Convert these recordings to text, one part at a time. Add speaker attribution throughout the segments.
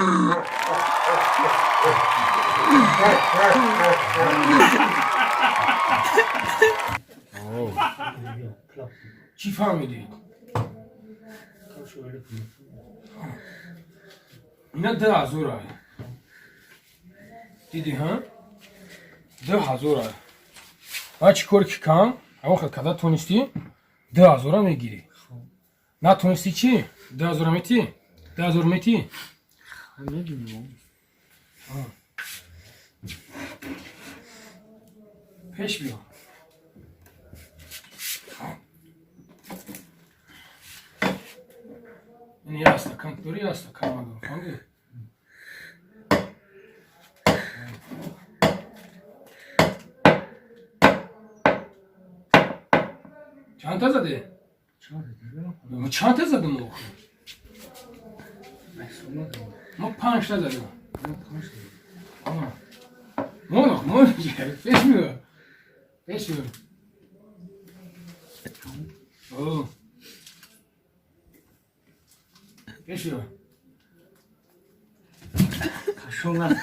Speaker 1: چی فهمیدی؟ اینا 10,000 دیدی ها؟ 10,000 باید چی کار که کن؟ اما خیلی کده تونستی 10,000 میگیری نه تونستی چی؟ 10,000 میتی؟ 10,000 میتی؟ پیش بیا این یه استکان دوری استکان مدون خواندی؟ چند تا زده؟ چند تا زده ما؟ ما 5 تا زدیم ما نگه پیش میگه پیش میگه پیش میگه
Speaker 2: کشونه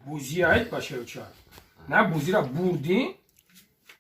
Speaker 1: بوزی هایت باشه اوچه نه بوزی را بردی